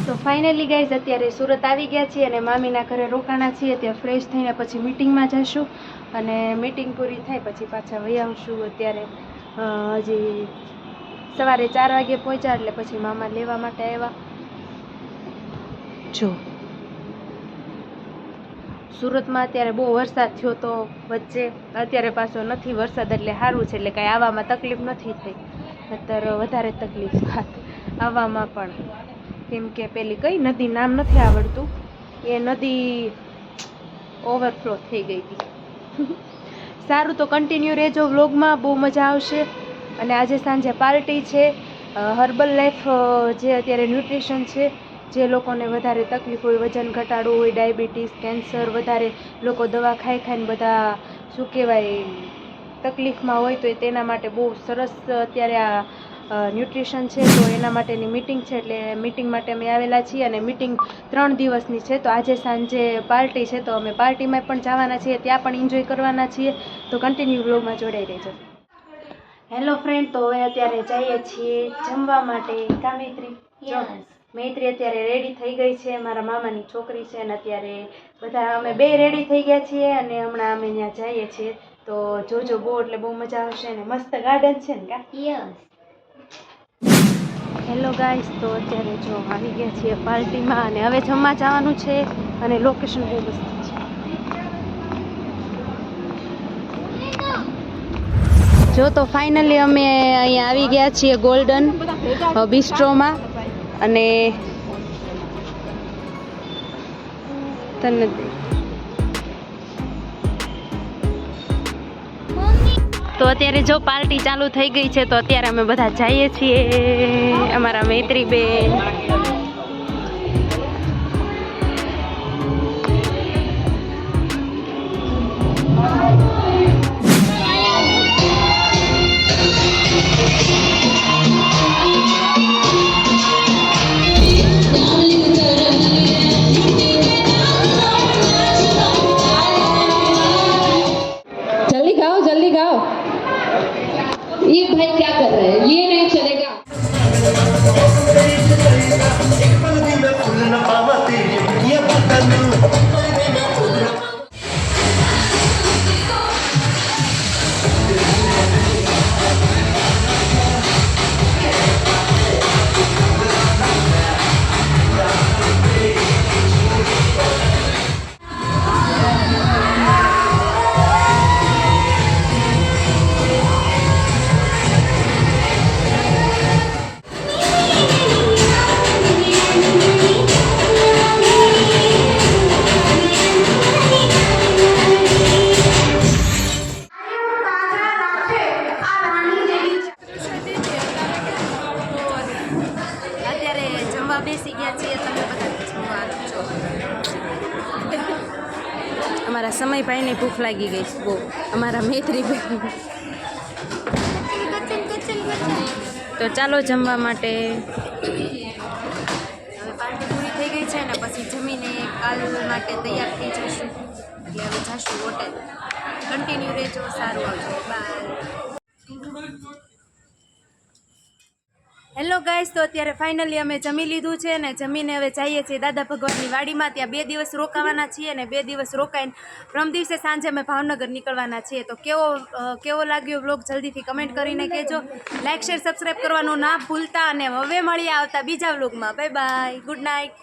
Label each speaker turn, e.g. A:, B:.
A: તો finally guys અત્યારે સુરત આવી ગયા છીએ અને મામીના ઘરે રોકાણા છીએ. ત્યાં ફ્રેશ થઈને પછી મીટિંગમાં જઈશું અને મીટિંગ પૂરી થાય પછી પાછા વહી આવશું. અત્યારે હજી સવારે 4 વાગે પહોંચ્યા એટલે પછી મામા લેવા માટે આવ્યા. જો સુરતમાં અત્યારે બહુ વરસાદ થયો તો વચ્ચે, અત્યારે પાછો નથી વરસાદ એટલે સારું છે, એટલે કાંઈ આવવામાં તકલીફ નથી થઈ. અત્યારે વધારે તકલીફ થાત આવવામાં પણ, કેમ કે પેલી કઈ નદી નામ નથી આવડતું, એ નદી ઓવરફ્લો થઈ ગઈ હતી. સારું, તો કન્ટિન્યુ રહેજો વ્લોગમાં, બહુ મજા આવશે. અને આજે સાંજે પાર્ટી છે. હર્બલ લાઈફ જે અત્યારે ન્યુટ્રિશન છે, જે લોકોને વધારે તકલીફ હોય, વજન ઘટાડવું હોય, ડાયાબિટીસ, કેન્સર, વધારે લોકો દવા ખાઈ ખાઈને બધા શું કહેવાય તકલીફમાં હોય, તો તેના માટે બહુ સરસ અત્યારે આ ન્યુટ્રિશન છે. તો એના માટેની મિટિંગ છે, એટલે મિટિંગ માટે અમે આવેલા છીએ અને મિટિંગ 3 દિવસની છે. તો આજે સાંજે પાર્ટી છે, તો અમે પાર્ટીમાં પણ જવાના છીએ, ત્યાં પણ એન્જોય કરવાના છીએ. તો કન્ટિન્યુ વ્લોગમાં જોડાઈ રહેજો. હેલો ફ્રેન્ડ, તો હવે અત્યારે જઈએ છીએ જમવા માટે. કા મૈત્રી? મૈત્રી અત્યારે રેડી થઈ ગઈ છે, મારા મામાની છોકરી છે, અને અત્યારે બધા અમે બે રેડી થઈ ગયા છીએ અને હમણાં અમે ત્યાં જઈએ છીએ. તો જોજો, બહુ એટલે બહુ મજા આવશે અને મસ્ત ગાર્ડન છે ને કા? યસ. હેલો ગાઈસ, તો અત્યારે જો આવી ગયા છીએ પાર્ટીમાં અને હવે જમવા જવાનું છે અને લોકેશન બહુ મસ્ત છે. જો તો ફાઇનલી અમે અહીંયા આવી ગયા છીએ ગોલ્ડન બિસ્ટ્રોમાં અને તને તો અત્યારે જો પાર્ટી ચાલુ થઈ ગઈ છે, તો અત્યારે અમે બધા જઈએ છીએ. અમારા મૈત્રી બેન
B: जल्दी खाओ। ये भाई क्या कर रहे हैं, ये नहीं चलेगा।
A: બેસી ગયા છીએ, તમે બધા જમવા છો. અમારા સમયભાઈને ભૂખ લાગી ગઈ છે બહુ, અમારા મૈત્રી બેન. તો ચાલો જમવા માટે. હવે પાર્ટી પૂરી થઈ ગઈ છે ને પછી જમીને કાલ માટે તૈયાર થઈ જશું, એટલે હવે જશું હોટેલ. કન્ટિન્યુ રહેજો, સારું આવજો, બાય. હેલો ગાઈસ, તો અત્યારે ફાઇનલી અમે જમી લીધું છે ને જમીને હવે જઈએ છીએ દાદા ભગવાનની વાડીમાં. ત્યાં 2 દિવસ રોકાવાના છીએ અને 2 દિવસ રોકાઈને પ્રમ દિવસે સાંજે અમે ભાવનગર નીકળવાના છીએ. તો કેવો લાગ્યો વ્લોગ જલ્દીથી કમેન્ટ કરીને કહેજો. લાઇક શેર સબસ્ક્રાઈબ કરવાનું ના ભૂલતા અને હવે મળીએ આવતા બીજા વ્લોગમાં. Bye bye, good night.